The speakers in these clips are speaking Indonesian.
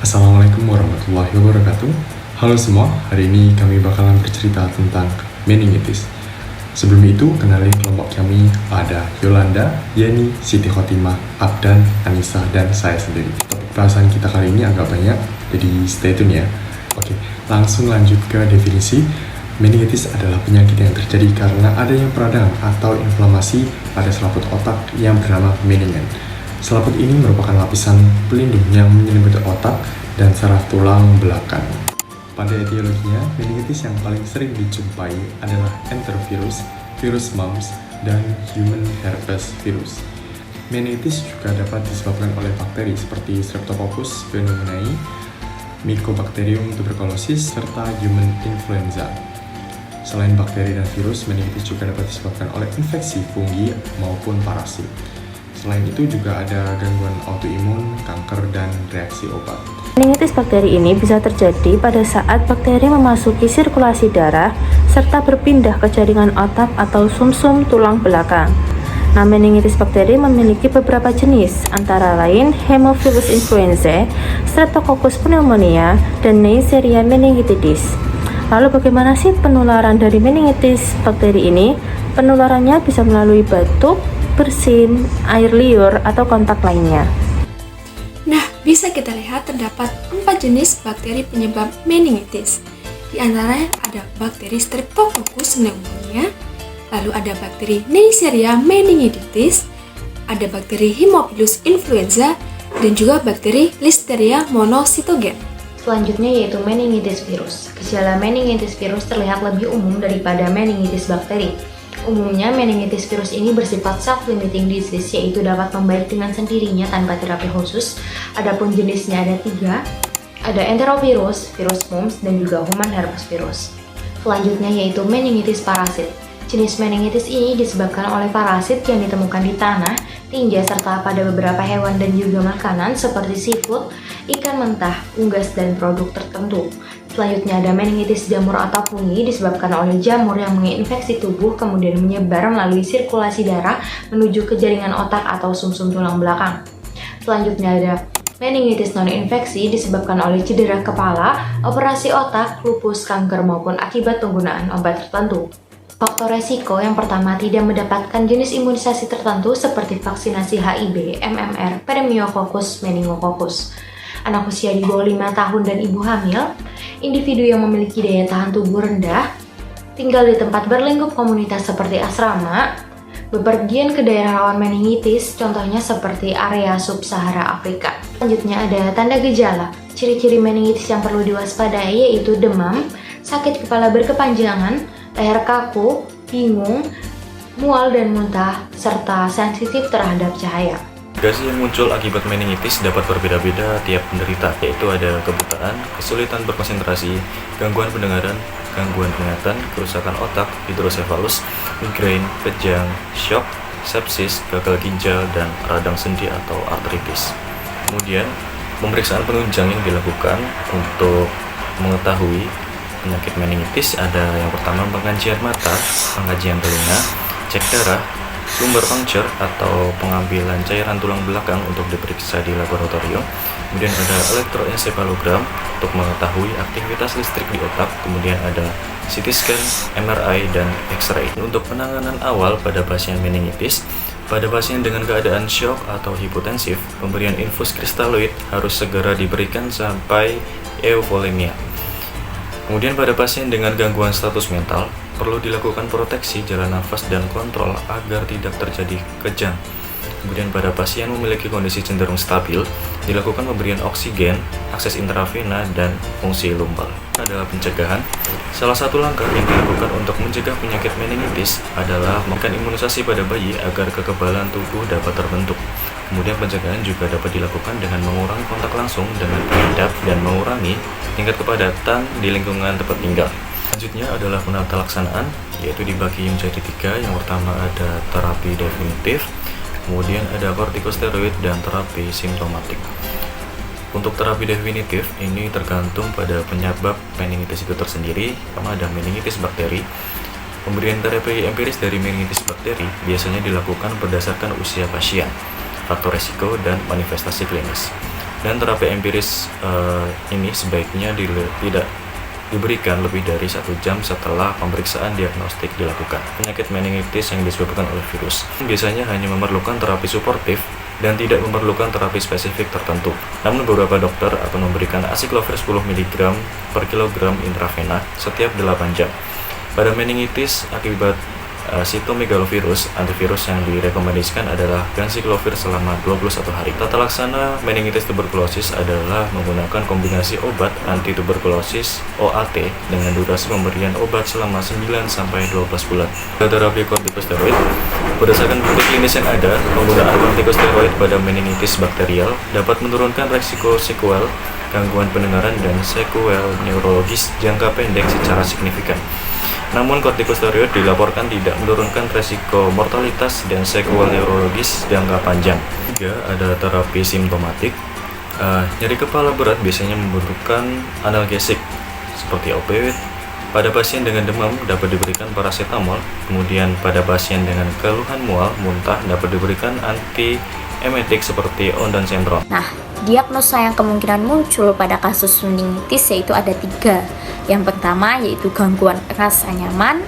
Assalamualaikum warahmatullahi wabarakatuh. Halo semua, hari ini kami bakalan bercerita tentang meningitis. Sebelum itu, kenalin kelompok kami ada Yolanda, Yeni, Siti Khotimah, Abdan, Anissa, dan saya sendiri. Topik bahasan kita kali ini agak banyak, jadi stay tune ya. Oke, langsung lanjut ke definisi. Meningitis adalah penyakit yang terjadi karena adanya peradangan atau inflamasi pada selaput otak yang bernama meningen. Selaput ini merupakan lapisan pelindung yang menyelimuti otak dan saraf tulang belakang. Pada etiologinya, meningitis yang paling sering dijumpai adalah enterovirus, virus mumps, dan human herpes virus. Meningitis juga dapat disebabkan oleh bakteri seperti Streptococcus pneumoniae, Mycobacterium tuberculosis, serta human influenza. Selain bakteri dan virus, meningitis juga dapat disebabkan oleh infeksi fungi maupun parasit. Selain itu juga ada gangguan autoimun, kanker, dan reaksi obat. Meningitis bakteri ini bisa terjadi pada saat bakteri memasuki sirkulasi darah serta berpindah ke jaringan otak atau sumsum tulang belakang. Nah, meningitis bakteri memiliki beberapa jenis, antara lain Haemophilus influenzae, Streptococcus pneumoniae, dan Neisseria meningitidis. Lalu bagaimana sih penularan dari meningitis bakteri ini? Penularannya bisa melalui batuk, bersin, air liur, atau kontak lainnya. Nah, bisa kita lihat terdapat 4 jenis bakteri penyebab meningitis. Di antaranya ada bakteri Streptococcus pneumoniae, lalu ada bakteri Neisseria meningitidis, ada bakteri Haemophilus influenza, dan juga bakteri Listeria monocytogen. Selanjutnya yaitu meningitis virus. Gejala meningitis virus terlihat lebih umum daripada meningitis bakteri. Umumnya, meningitis virus ini bersifat self-limiting disease, yaitu dapat membaik dengan sendirinya tanpa terapi khusus. Adapun jenisnya ada 3, ada enterovirus, virus mumps, dan juga human herpes virus. Selanjutnya yaitu meningitis parasit. Jenis meningitis ini disebabkan oleh parasit yang ditemukan di tanah, tinja, serta pada beberapa hewan dan juga makanan seperti seafood, ikan mentah, unggas, dan produk tertentu. Selanjutnya ada meningitis jamur atau fungi disebabkan oleh jamur yang menginfeksi tubuh kemudian menyebar melalui sirkulasi darah menuju ke jaringan otak atau sumsum tulang belakang. Selanjutnya ada meningitis non-infeksi disebabkan oleh cedera kepala, operasi otak, lupus, kanker, maupun akibat penggunaan obat tertentu. Faktor resiko yang pertama, tidak mendapatkan jenis imunisasi tertentu seperti vaksinasi HIV, MMR, Pneumococcal meningococcus. Anak usia di bawah 5 tahun dan ibu hamil, individu yang memiliki daya tahan tubuh rendah, tinggal di tempat berlingkup komunitas seperti asrama, bepergian ke daerah rawan meningitis, contohnya seperti area sub-Sahara Afrika. Selanjutnya ada tanda gejala. Ciri-ciri meningitis yang perlu diwaspadai yaitu demam, sakit kepala berkepanjangan, leher kaku, bingung, mual dan muntah, serta sensitif terhadap cahaya. Komplikasi yang muncul akibat meningitis dapat berbeda-beda tiap penderita, yaitu ada kebutaan, kesulitan berkonsentrasi, gangguan pendengaran, gangguan penglihatan, kerusakan otak, hidrosefalus, migrain, kejang, shock, sepsis, gagal ginjal, dan radang sendi atau artritis. Kemudian, pemeriksaan penunjang yang dilakukan untuk mengetahui penyakit meningitis ada yang pertama pengajian mata, pengajian telinga, cek darah, sumber puncture atau pengambilan cairan tulang belakang untuk diperiksa di laboratorium. Kemudian ada elektroencephalogram untuk mengetahui aktivitas listrik di otak. Kemudian ada CT scan, MRI, dan X-ray. Untuk penanganan awal pada pasien meningitis, pada pasien dengan keadaan shock atau hipotensif, pemberian infus kristaloid harus segera diberikan sampai euvolemia. Kemudian pada pasien dengan gangguan status mental, perlu dilakukan proteksi jalan nafas dan kontrol agar tidak terjadi kejang. Kemudian pada pasien memiliki kondisi cenderung stabil, dilakukan pemberian oksigen, akses intravena, dan fungsi lumbal. Adalah pencegahan. Salah satu langkah yang dilakukan untuk mencegah penyakit meningitis adalah memberikan imunisasi pada bayi agar kekebalan tubuh dapat terbentuk. Kemudian pencegahan juga dapat dilakukan dengan mengurangi kontak langsung dengan pengidap dan mengurangi tingkat kepadatan di lingkungan tempat tinggal. Selanjutnya adalah penata laksanaan, yaitu dibagi menjadi 3. Yang pertama ada terapi definitif, kemudian ada kortikosteroid, dan terapi simptomatik. Untuk terapi definitif ini tergantung pada penyebab meningitis itu tersendiri. Pertama ada meningitis bakteri. Pemberian terapi empiris dari meningitis bakteri biasanya dilakukan berdasarkan usia pasien, faktor resiko, dan manifestasi klinis. Dan terapi empiris ini sebaiknya tidak diberikan lebih dari 1 jam setelah pemeriksaan diagnostik dilakukan. Penyakit meningitis yang disebabkan oleh virus biasanya hanya memerlukan terapi suportif dan tidak memerlukan terapi spesifik tertentu. Namun beberapa dokter akan memberikan acyclovir 10 mg per kilogram intravena setiap 8 jam. Pada meningitis akibat sitomegalovirus, antivirus yang direkomendasikan adalah ganciclovir selama 21 hari. Tata laksana meningitis tuberkulosis adalah menggunakan kombinasi obat antituberkulosis OAT dengan durasi pemberian obat selama 9-12 bulan. Terapi kortikosteroid, berdasarkan bukti klinis yang ada, penggunaan kortikosteroid pada meningitis bakterial dapat menurunkan resiko sekuel, gangguan pendengaran, dan sekuel neurologis jangka pendek secara signifikan. Namun kortikosteroid dilaporkan tidak menurunkan resiko mortalitas dan sekuel neurologis jangka panjang. Juga ada terapi simptomatik. Nyeri kepala berat biasanya membutuhkan analgesik seperti opioid. Pada pasien dengan demam dapat diberikan paracetamol. Kemudian pada pasien dengan keluhan mual, muntah dapat diberikan antiemetik seperti ondansetron. Nah, diagnosa yang kemungkinan muncul pada kasus meningitis yaitu ada 3. Yang pertama yaitu gangguan rasa nyaman,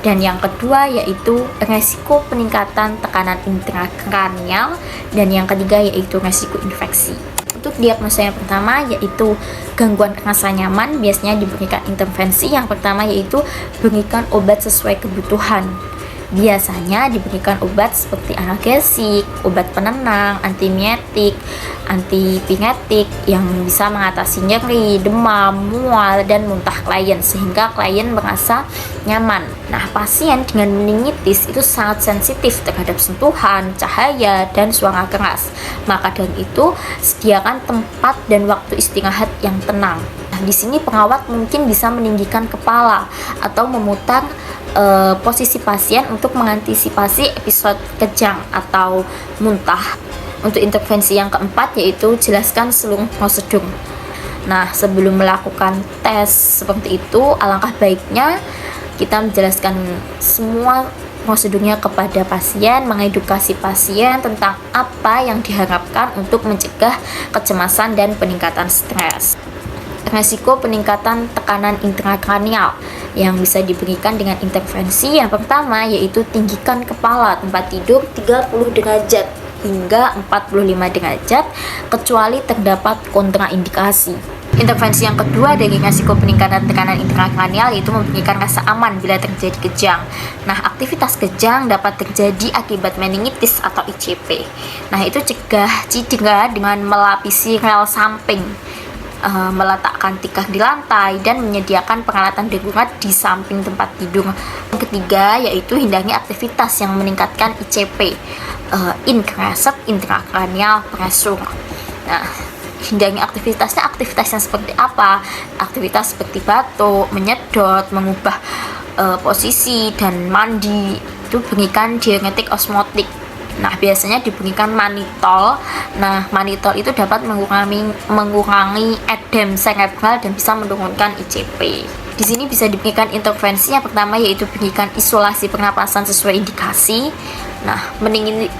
dan yang kedua yaitu resiko peningkatan tekanan intrakranial, dan yang ketiga yaitu resiko infeksi. Untuk diagnosa yang pertama yaitu gangguan rasa nyaman, biasanya diberikan intervensi. Yang pertama yaitu berikan obat sesuai kebutuhan. Biasanya diberikan obat seperti analgesik, obat penenang, antimietik, antipiretik yang bisa mengatasi nyeri, demam, mual, dan muntah klien sehingga klien merasa nyaman. Nah, pasien dengan meningitis itu sangat sensitif terhadap sentuhan, cahaya, dan suara keras. Maka dari itu, sediakan tempat dan waktu istirahat yang tenang. Nah, di sini pengawat mungkin bisa meninggikan kepala atau memutar posisi pasien untuk mengantisipasi episode kejang atau muntah. Untuk intervensi yang keempat yaitu jelaskan seluruh prosedur. Nah, sebelum melakukan tes seperti itu, alangkah baiknya kita menjelaskan semua prosedurnya kepada pasien, mengedukasi pasien tentang apa yang diharapkan untuk mencegah kecemasan dan peningkatan stres. Resiko peningkatan tekanan intrakranial yang bisa diberikan dengan intervensi yang pertama yaitu tinggikan kepala tempat tidur 30 derajat hingga 45 derajat kecuali terdapat kontraindikasi. Intervensi yang kedua dari resiko peningkatan tekanan intrakranial yaitu memberikan rasa aman bila terjadi kejang. Nah, aktivitas kejang dapat terjadi akibat meningitis atau ICP. Nah, itu cegah cedera dengan melapisi rel samping, meletakkan tikar di lantai, dan menyediakan peralatan darurat di samping tempat tidur. Yang ketiga yaitu hindari aktivitas yang meningkatkan ICP, increased intracranial pressure. Nah, hindari aktivitasnya, aktivitas yang seperti apa? Aktivitas seperti batuk, menyedot, mengubah posisi, dan mandi. Itu berikan diuretik osmotik. Nah, biasanya diberikan manitol. Nah, manitol itu dapat mengurangi edem cerebral dan bisa menurunkan ICP. Di sini bisa diberikan intervensi yang pertama yaitu berikan isolasi pernapasan sesuai indikasi. Nah,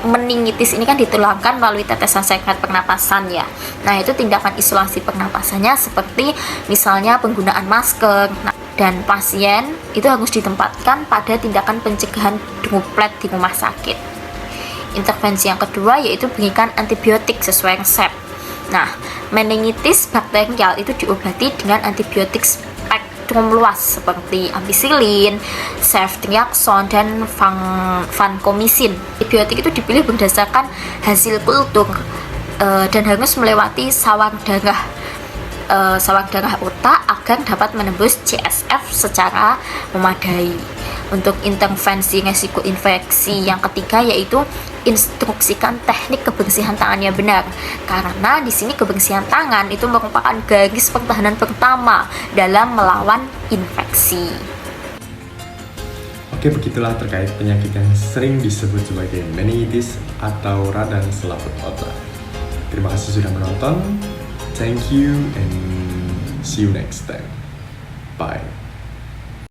meningitis ini kan ditulangkan melalui tetesan sekret pernapasan ya. Nah, itu tindakan isolasi pernapasannya seperti misalnya penggunaan masker. Nah, dan pasien itu harus ditempatkan pada tindakan pencegahan droplet di rumah sakit. Intervensi yang kedua yaitu berikan antibiotik sesuai resep. Nah, meningitis bakterial itu diobati dengan antibiotik spektrum luas seperti ampicillin, ceftriaxone, dan vancomycin. Antibiotik itu dipilih berdasarkan hasil kultur dan harus melewati sawang darah otak agar dapat menembus CSF secara memadai. Untuk intervensi resiko infeksi yang ketiga yaitu instruksikan teknik kebersihan tangannya benar, karena di sini kebersihan tangan itu merupakan garis pertahanan pertama dalam melawan infeksi. Oke, begitulah terkait penyakit yang sering disebut sebagai meningitis atau radang selaput otak. Terima kasih sudah menonton. Thank you and see you next time. Bye.